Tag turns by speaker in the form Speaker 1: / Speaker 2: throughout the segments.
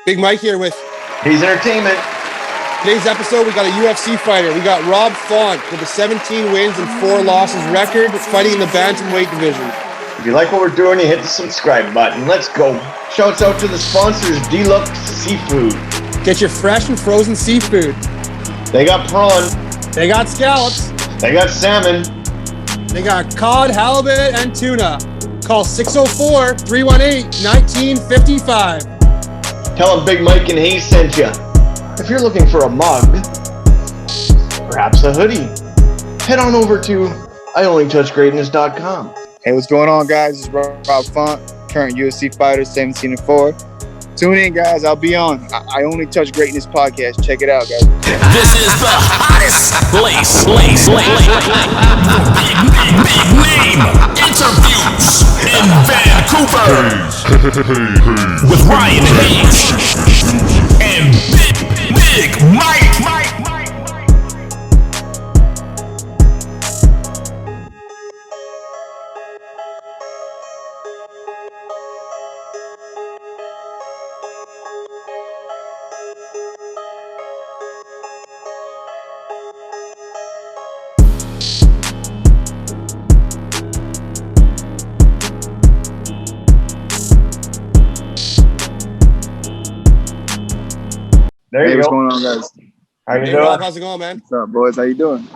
Speaker 1: Big Mike here with
Speaker 2: He's Entertainment.
Speaker 1: today's episode. We got a UFC fighter. We got Rob Font with a 17 wins and 4 losses record, fighting in the bantamweight division.
Speaker 2: If you like what we're doing, you hit the subscribe button. Let's go. Shouts out to the sponsors, Deluxe Seafood.
Speaker 1: Get your fresh and frozen seafood.
Speaker 2: They got prawn.
Speaker 1: They got scallops.
Speaker 2: They got salmon.
Speaker 1: They got cod, halibut, and tuna. Call 604-318-1955.
Speaker 2: Tell them Big Mike and Hayes sent you. If you're looking for a mug, perhaps a hoodie, head on over to IOnlyTouchGreatness.com.
Speaker 3: Hey, what's going on, guys? It's Rob Font, current Ufc Fighters, 17-4. Tune in, guys. I'll be on. I Only Touch Greatness podcast. Check it out, guys.
Speaker 4: This is the hottest place. Big name interviews in Vancouver with Ryan Hayes and Big Mike.
Speaker 2: There you
Speaker 3: What's
Speaker 2: go.
Speaker 3: going on, guys?
Speaker 2: How you
Speaker 1: Hey,
Speaker 2: doing?
Speaker 1: Rob, how's it going, man?
Speaker 3: What's up, boys? How you doing?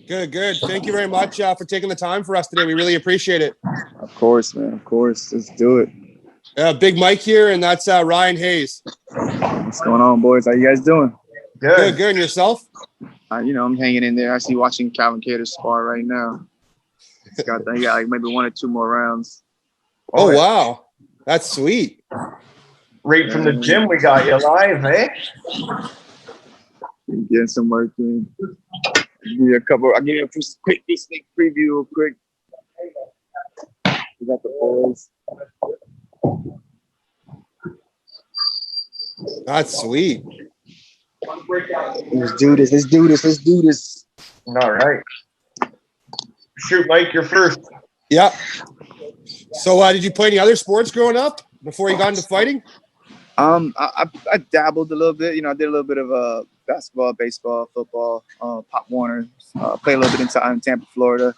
Speaker 1: Good. Thank you very much for taking the time for us today. We really appreciate it.
Speaker 3: Of course, man. Of course. Let's do it.
Speaker 1: Big Mike here, and that's Ryan Hayes.
Speaker 3: What's going on, boys? How you guys doing?
Speaker 1: Good. And yourself?
Speaker 3: I'm hanging in there. Actually watching Calvin Kattar spar right now. He got like maybe 1 or 2 more rounds.
Speaker 1: Oh, wow. That's sweet.
Speaker 2: Right from the gym, we got you live, eh?
Speaker 3: Getting some work in. I'll give you a quick sneak preview real quick. We got the boys.
Speaker 1: That's sweet.
Speaker 3: Let's do this.
Speaker 2: All right. Shoot, Mike, you're first.
Speaker 1: Yeah. So did you play any other sports growing up before you got into fighting?
Speaker 3: I dabbled a little bit. I did a little bit of basketball, baseball, football, Pop Warner. Played a little bit in Tampa, Florida.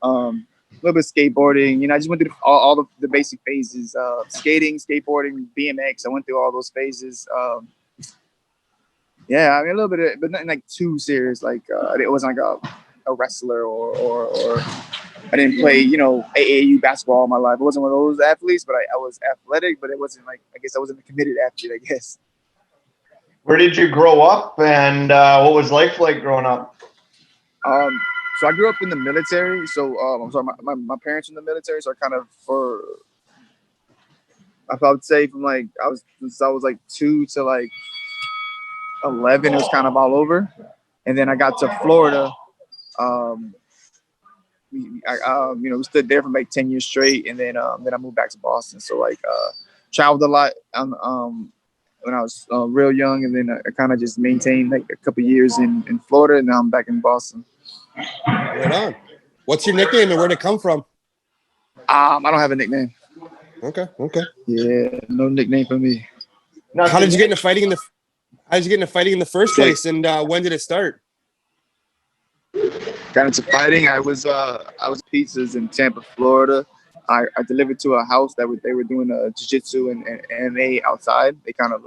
Speaker 3: A little bit of skateboarding. I just went through all the basic phases: skating, skateboarding, BMX. I went through all those phases. A little bit of, but nothing like too serious. Like it wasn't like a wrestler or I didn't play, AAU basketball all my life. I wasn't one of those athletes, but I was athletic, but it wasn't like, I guess I wasn't a committed athlete, I guess.
Speaker 2: Where did you grow up, and what was life like growing up?
Speaker 3: So I grew up in the military. So I'm sorry, my parents were in the military. So I kind of I would say from since I was like 2 to like 11, it was kind of all over. And then I got to Florida. We stood there for like 10 years straight, and then I moved back to Boston. So traveled a lot when I was real young, and then I kind of just maintained like a couple years in Florida, and now I'm back in Boston.
Speaker 1: Right on. What's your nickname and where'd it come from?
Speaker 3: I don't have a nickname.
Speaker 1: Okay.
Speaker 3: Yeah, no nickname for me.
Speaker 1: How did you get into fighting in the first place, and when did it start?
Speaker 3: Got into fighting. I was pizzas in Tampa, Florida. I delivered to a house that they were doing jiu-jitsu and MMA outside. They kind of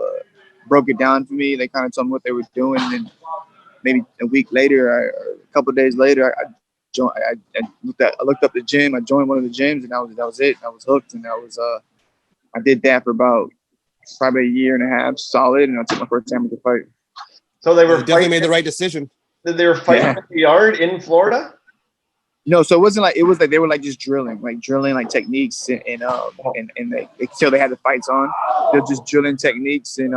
Speaker 3: broke it down for me. They kind of told me what they were doing, and maybe a week later, a couple of days later, I looked up the gym. I joined one of the gyms, and that was it. I was hooked, and I did that for about probably a year and a half, solid, and I took my first amateur fight.
Speaker 2: So they were
Speaker 1: definitely made the right decision.
Speaker 2: They were fighting in the yard in Florida?
Speaker 3: No, so it was like they were like just drilling like techniques and until they had the fights on. They're just drilling techniques and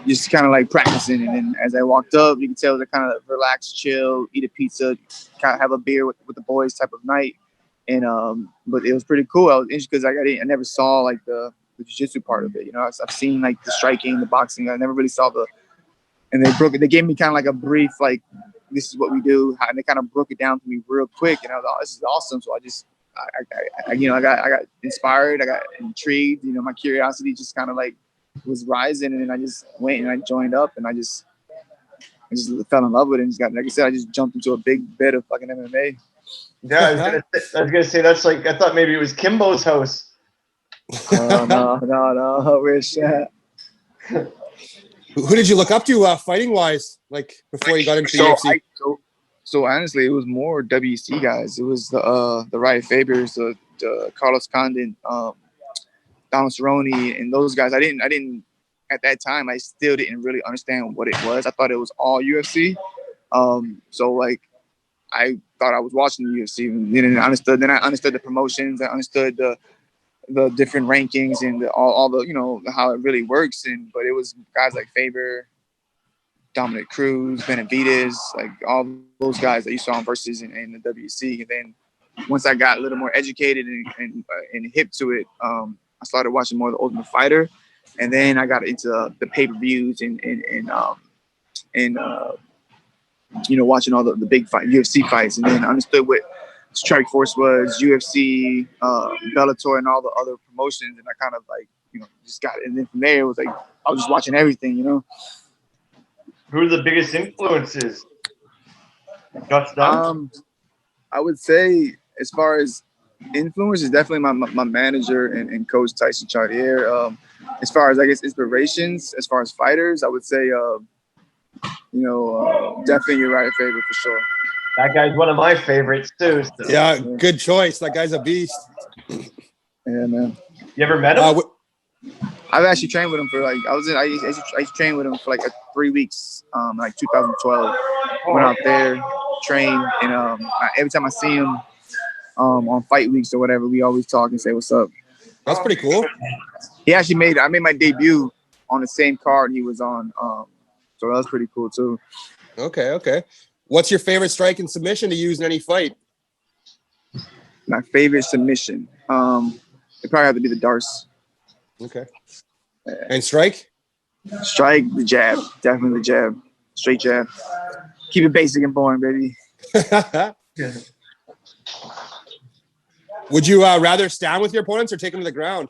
Speaker 3: just kind of like practicing. And then as I walked up, you can tell they're kind of relaxed, chill, eat a pizza, kind of have a beer with the boys type of night. And but it was pretty cool. I was interested because I never saw like the jiu-jitsu part of it. I've seen like the striking, the boxing. I never really saw and they gave me kind of like a brief, like, this is what we do. And they kind of broke it down for me real quick. And I was like, oh, this is awesome. So I just I got inspired. I got intrigued. You know, my curiosity just kind of like was rising, and then I just went and I joined up, and I just fell in love with it. And just got, like I said, I just jumped into a big bit of fucking MMA.
Speaker 2: Yeah, I was gonna say that's like I thought maybe it was Kimbo's house.
Speaker 3: No, wish.
Speaker 1: Who did you look up to fighting wise, like before you got into UFC?
Speaker 3: So honestly, it was more WC guys. It was the Riot Fabers, the Carlos Condon, Donald Cerrone, and those guys. I didn't at that time. I still didn't really understand what it was. I thought it was all UFC. So like, I thought I was watching the UFC, and then I understood the promotions. I understood the different rankings and all the, you know, how it really works. But it was guys like Faber, Dominic Cruz, Benavidez, like all those guys that you saw in Versus in the WC. And then once I got a little more educated and hip to it, I started watching more of the Ultimate Fighter, and then I got into the pay-per-views and you know, watching all the big UFC fights, and then I understood what Strike Force was, UFC, Bellator, and all the other promotions, and I kind of like, you know, just got it. And then from there, it was like I was just watching everything, you know.
Speaker 2: Who are the biggest influences?
Speaker 3: I would say as far as influence is definitely my manager and coach Tyson Chartier. As far as I guess inspirations, as far as fighters, I would say you know, definitely your right favorite for sure.
Speaker 2: That guy's one of my favorites too. So.
Speaker 1: Yeah, good choice. That guy's a beast.
Speaker 3: Yeah, man.
Speaker 2: You ever met him?
Speaker 3: I've actually trained with him for like I used to train with him for like 3 weeks, like 2012. Went out there, trained, and every time I see him on fight weeks or whatever, we always talk and say what's up.
Speaker 1: That's pretty cool.
Speaker 3: He actually I made my debut on the same card he was on, so that was pretty cool too.
Speaker 1: Okay. What's your favorite strike and submission to use in any fight?
Speaker 3: My favorite submission, it probably have to be the Darce.
Speaker 1: Okay. And strike?
Speaker 3: Strike, the jab. Definitely the jab. Straight jab. Keep it basic and boring, baby.
Speaker 1: Would you rather stand with your opponents or take them to the ground?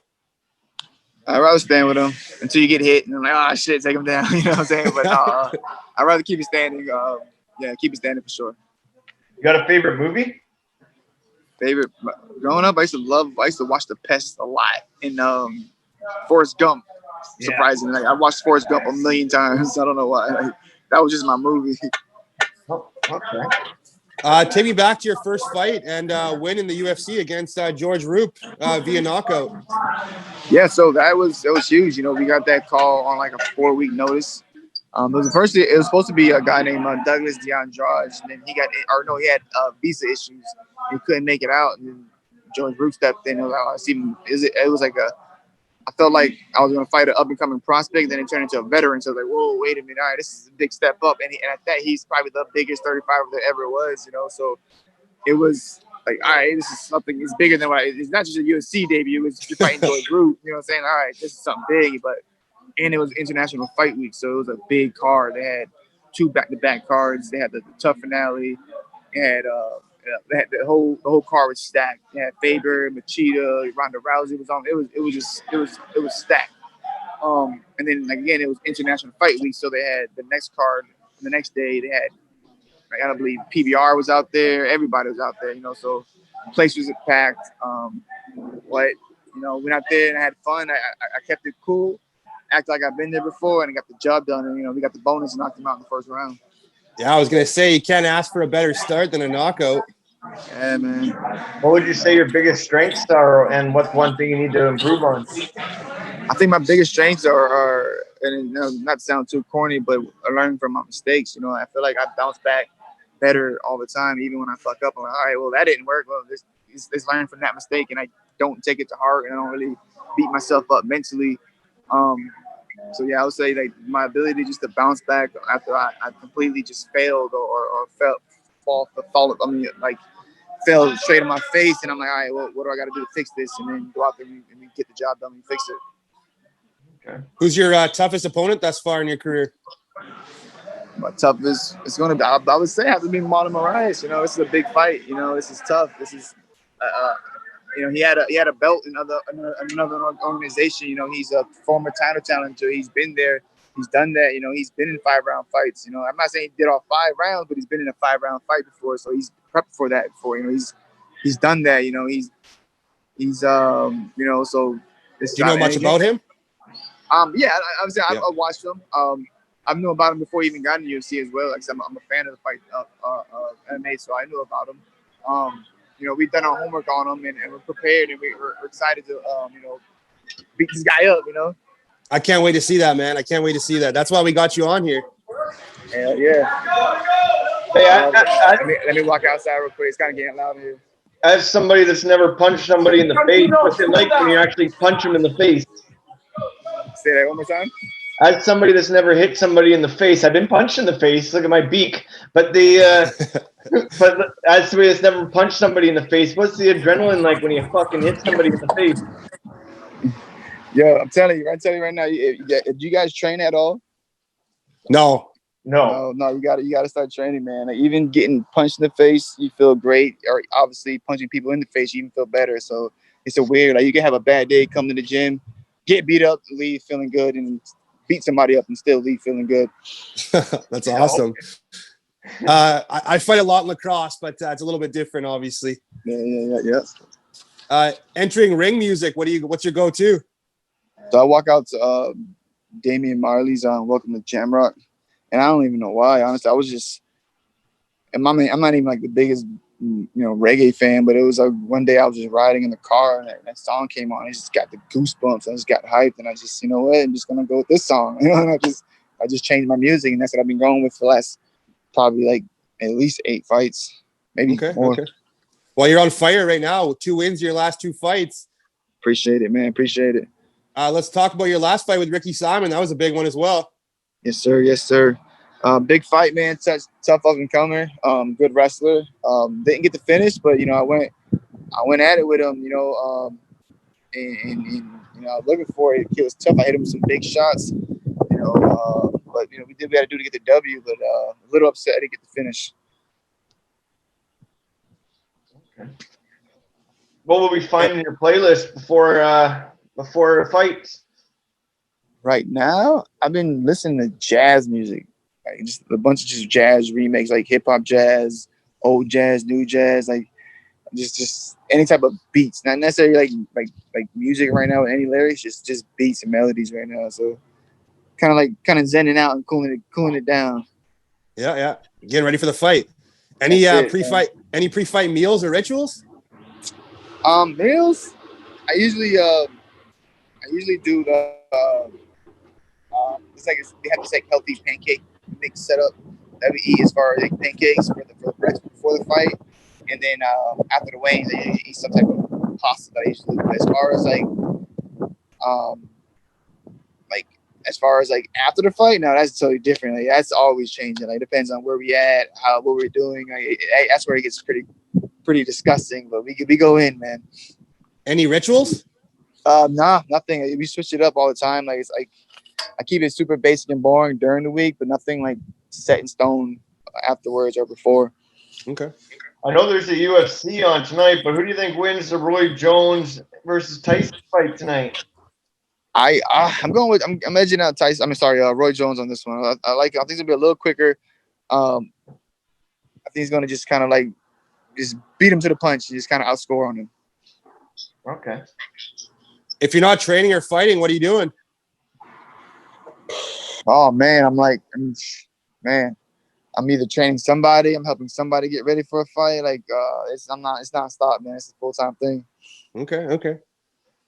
Speaker 3: I'd rather stand with them until you get hit and I'm like, oh shit, take them down. You know what I'm saying? But I'd rather keep it standing. Yeah, keep it standing for sure.
Speaker 2: You got a favorite movie?
Speaker 3: Favorite? Growing up, I used to watch The Pest a lot. And Forrest Gump, surprisingly. Like, I watched Forrest Gump a million times. I don't know why. Like, that was just my movie.
Speaker 2: Oh, okay.
Speaker 1: Take me back to your first fight and win in the UFC against George Roop via knockout.
Speaker 3: Yeah, so it was huge. You know, we got that call on like a 4-week notice. It was supposed to be a guy named Douglas DeAndrade, and then he had visa issues. He couldn't make it out, and then George Roop stepped in. It was like I felt like I was going to fight an up-and-coming prospect, then it turned into a veteran. So I was like, whoa, wait a minute. All right, this is a big step up. And at that, he's probably the biggest 35 there ever was, you know. So it was like, all right, this is something. It's bigger than it's not just a UFC debut. It's just fighting George Roop. You know what I'm saying? All right, this is something big. And it was International Fight Week, so it was a big card. They had 2 back-to-back cards. They had the tough finale. They had the whole card was stacked. They had Faber, Machida, Ronda Rousey was on. It was stacked. And then like, again, it was International Fight Week, so they had the next card. The next day, they had, like, I don't believe PBR was out there. Everybody was out there, you know. So the place was packed. But you know, went out there and I had fun. I kept it cool, acted like I've been there before, and got the job done. And you know, we got the bonus and knocked him out in the first round.
Speaker 1: Yeah, I was going to say, you can't ask for a better start than a knockout.
Speaker 3: Yeah, man.
Speaker 2: What would you say your biggest strengths are, and what's one thing you need to improve on?
Speaker 3: I think my biggest strengths are and you know, not to sound too corny, but learning from my mistakes. You know, I feel like I bounce back better all the time, even when I fuck up. I'm like, all right, well, that didn't work. Well, let's learn from that mistake, and I don't take it to heart, and I don't really beat myself up mentally. So yeah, I would say like my ability just to bounce back after I completely just failed or fell straight in my face, and I'm like, all right, well, what do I got to do to fix this? And then go out there and get the job done and fix it.
Speaker 1: Okay. Who's your toughest opponent thus far in your career?
Speaker 3: My toughest, it's going to be, I would say, have to be Marlon Moraes. You know, this is a big fight. You know, this is tough. This is he had a belt in another organization. He's a former title challenger. He's been there. He's done that. He's been in 5-round fights. I'm not saying he did all 5 rounds, but he's been in a 5-round fight before. So he's prepped for that before. He's done that. He's so this.
Speaker 1: Do you know much about him?
Speaker 3: Yeah, I watched him. I knew about him before he even got in the UFC as well. Like I'm a fan of the fight MMA, so I knew about him. We've done our homework on him, and we're prepared, and we're excited to beat this guy up.
Speaker 1: I can't wait to see that, man. I can't wait to see that. That's why we got you on here.
Speaker 3: Hell yeah.
Speaker 2: Hey,
Speaker 3: let me walk outside real quick. It's kind of getting loud here.
Speaker 2: as somebody that's never punched somebody in the face, what's it like when you actually punch them in the face?
Speaker 3: Say that one more time.
Speaker 2: As somebody that's never hit somebody in the face, I've been punched in the face. Look at my beak. But but as somebody that's never punched somebody in the face, what's the adrenaline like when you fucking hit somebody in the face?
Speaker 3: Yo, I'm telling you right now. Do you guys train at all?
Speaker 1: No.
Speaker 3: No, you gotta start training, man. Like, even getting punched in the face, you feel great. Or obviously punching people in the face, you even feel better. So it's a weird. Like, you can have a bad day, come to the gym, get beat up, leave feeling good, and beat somebody up and still leave feeling good.
Speaker 1: That's awesome. I fight a lot in lacrosse, but it's a little bit different, obviously.
Speaker 3: Yeah.
Speaker 1: Entering ring music. What's your go-to?
Speaker 3: So I walk out to Damian Marley's "Welcome to Jamrock," and I don't even know why. Honestly, I was just. And I'm not even like the biggest, reggae fan, but it was like one day I was just riding in the car and that song came on. I just got the goosebumps. I just got hyped, and I just, I'm just gonna go with this song. And I just changed my music, and that's what I've been going with for the last probably like at least 8 fights, maybe more.
Speaker 1: Okay. Well, you're on fire right now with 2 wins in your last 2 fights.
Speaker 3: Appreciate it, man. Appreciate it.
Speaker 1: Let's talk about your last fight with Ricky Simon. That was a big one as well.
Speaker 3: Yes, sir. Big fight, man. Tough up and comer. Good wrestler. Didn't get the finish, but I went at it with him. And I was looking for it. It was tough. I hit him with some big shots. But we did what we had to do to get the W. But a little upset to get the finish.
Speaker 2: Okay. What will we find in your playlist before fights?
Speaker 3: Right now, I've been listening to jazz music. Like just a bunch of just jazz remakes, like hip hop jazz, old jazz, new jazz, like just any type of beats. Not necessarily like music right now with any lyrics, just beats and melodies right now. So kind of zenning out and cooling it down.
Speaker 1: Yeah. Getting ready for the fight. Any pre-fight meals or rituals?
Speaker 3: Meals. I usually do the they have this like healthy pancake mix setup that we eat as far as like pancakes for the breakfast before the fight, and then after the weigh-in, they eat some type of pasta that I usually do. As far as like after the fight, no, that's totally different. Like, that's always changing. Like, depends on where we at, what we're doing. That's where it gets pretty disgusting. But we go in, man.
Speaker 1: Any rituals?
Speaker 3: Nah, nothing. We switch it up all the time. Like, it's like I keep it super basic and boring during the week, but nothing like set in stone afterwards or before.
Speaker 1: Okay.
Speaker 2: I know there's a UFC on tonight, but who do you think wins the Roy Jones versus Tyson fight tonight?
Speaker 3: I'm edging out Tyson. Roy Jones on this one. I think it's gonna be a little quicker. I think he's gonna just kind of like just beat him to the punch and just kind of outscore on him.
Speaker 2: Okay.
Speaker 1: If you're not training or fighting, what are you doing?
Speaker 3: Oh man, I'm either training somebody, I'm helping somebody get ready for a fight. Like it's not stop, man. It's a full-time thing.
Speaker 1: Okay.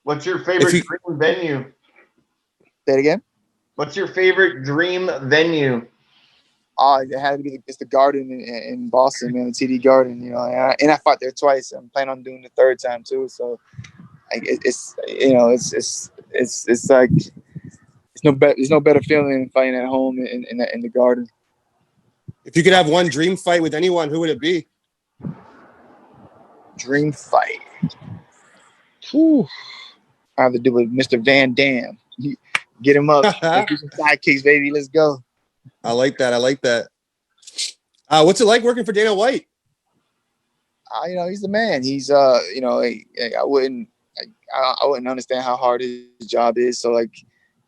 Speaker 2: What's your favorite dream venue?
Speaker 3: Say it again.
Speaker 2: What's your favorite dream venue?
Speaker 3: It had to be it's the Garden in Boston, man, the TD Garden. And I fought there twice. I'm planning on doing the 3rd time too. So it's like there's no better feeling than fighting at home in the Garden.
Speaker 1: If you could have one dream fight with anyone, who would it be?
Speaker 3: Dream fight. Whew. I have to do with Mr. Van Dam. Get him up. Let's do some sidekicks, baby. Let's go.
Speaker 1: I like that. What's it like working for Dana White?
Speaker 3: he's the man. He's I wouldn't understand how hard his job is. So like,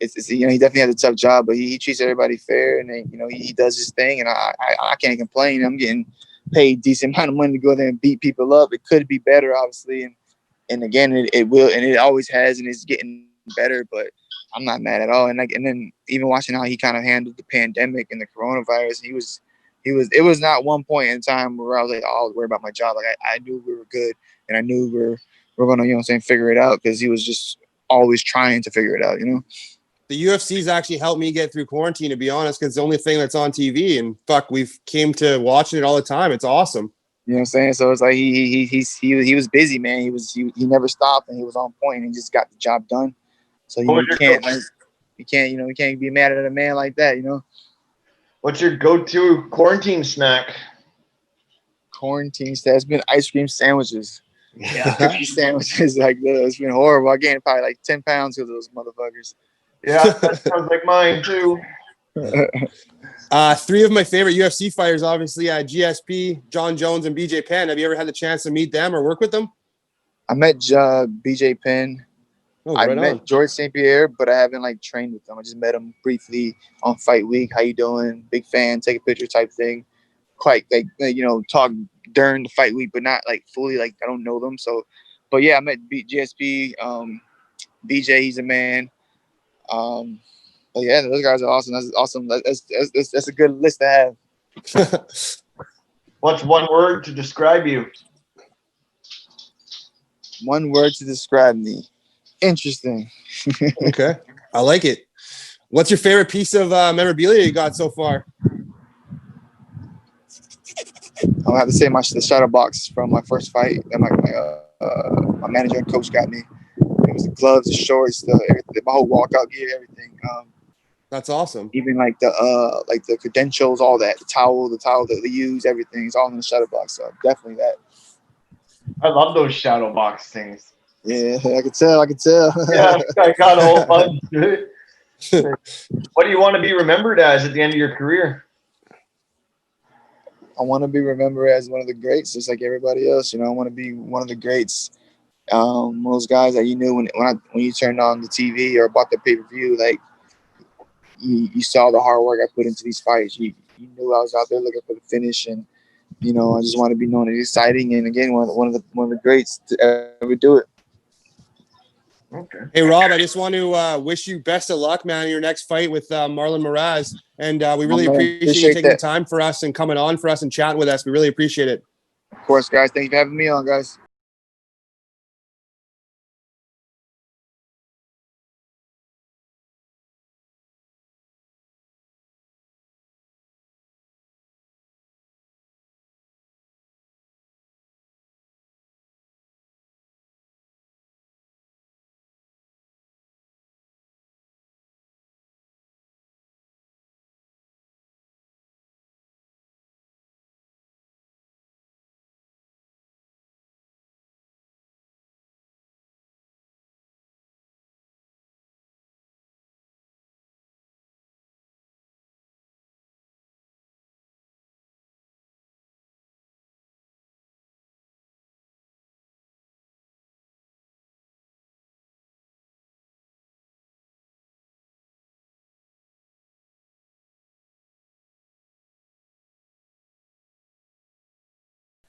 Speaker 3: it's he definitely has a tough job, but he treats everybody fair, and then, he does his thing, and I can't complain. I'm getting paid decent amount of money to go there and beat people up. It could be better, obviously, and again, it will, and it always has, and it's getting better. But I'm not mad at all. And then even watching how he kind of handled the pandemic and the coronavirus, it was not one point in time where I was like, oh, I was worried about my job. Like I knew we were good, and I knew we're gonna, figure it out, because he was just always trying to figure it out,
Speaker 1: The UFC's actually helped me get through quarantine, to be honest, because it's the only thing that's on TV, and fuck, we've came to watching it all the time. It's awesome.
Speaker 3: You know what I'm saying? So it's like he was busy, man. He never stopped, and he was on point, and he just got the job done. So you can't be mad at a man like that,
Speaker 2: What's your go-to quarantine snack?
Speaker 3: Quarantine snack has been ice cream sandwiches.
Speaker 2: Yeah.
Speaker 3: Cookie sandwiches, like it's been horrible. I gained probably like 10 pounds of those motherfuckers.
Speaker 2: Yeah, that sounds like mine too.
Speaker 1: 3 of my favorite UFC fighters, obviously, GSP, John Jones, and BJ Penn. Have you ever had the chance to meet them or work with them?
Speaker 3: I met BJ Penn.
Speaker 1: Oh,
Speaker 3: I
Speaker 1: right
Speaker 3: met
Speaker 1: on.
Speaker 3: George St. Pierre, but I haven't trained with them. I just met him briefly on fight week. How you doing? Big fan, take a picture type thing. Quite talk during the fight week, but not fully. I don't know them. So, but yeah, I met GSP. BJ, he's a man. But yeah, those guys are awesome. That's awesome. That's a good list to have.
Speaker 2: What's one word to describe you?
Speaker 3: One word to describe me. Interesting.
Speaker 1: Okay. I like it. What's your favorite piece of memorabilia you got so far?
Speaker 3: I'll have to say the shadow box from my first fight that my manager and coach got me. It was the gloves, the shorts, everything, my whole walkout gear, everything.
Speaker 1: That's awesome.
Speaker 3: Even the credentials, all that, the towel that they use, everything is all in the shadow box. So definitely that.
Speaker 2: I love those shadow box things.
Speaker 3: Yeah, I could tell.
Speaker 2: Yeah, I got a whole bunch. What do you want to be remembered as at the end of your career?
Speaker 3: I want to be remembered as one of the greats, just like everybody else. I want to be one of the greats. One of those guys that you knew when you turned on the TV or bought the pay-per-view, you saw the hard work I put into these fights. You knew I was out there looking for the finish, and I just want to be known as exciting, and again, one of the greats to ever do it.
Speaker 2: Okay.
Speaker 1: Hey, Rob, I just want to wish you best of luck, man, in your next fight with Marlon Moraes. And we really appreciate you taking the time for us and coming on for us and chatting with us. We really appreciate it.
Speaker 3: Of course, guys. Thank you for having me on, guys.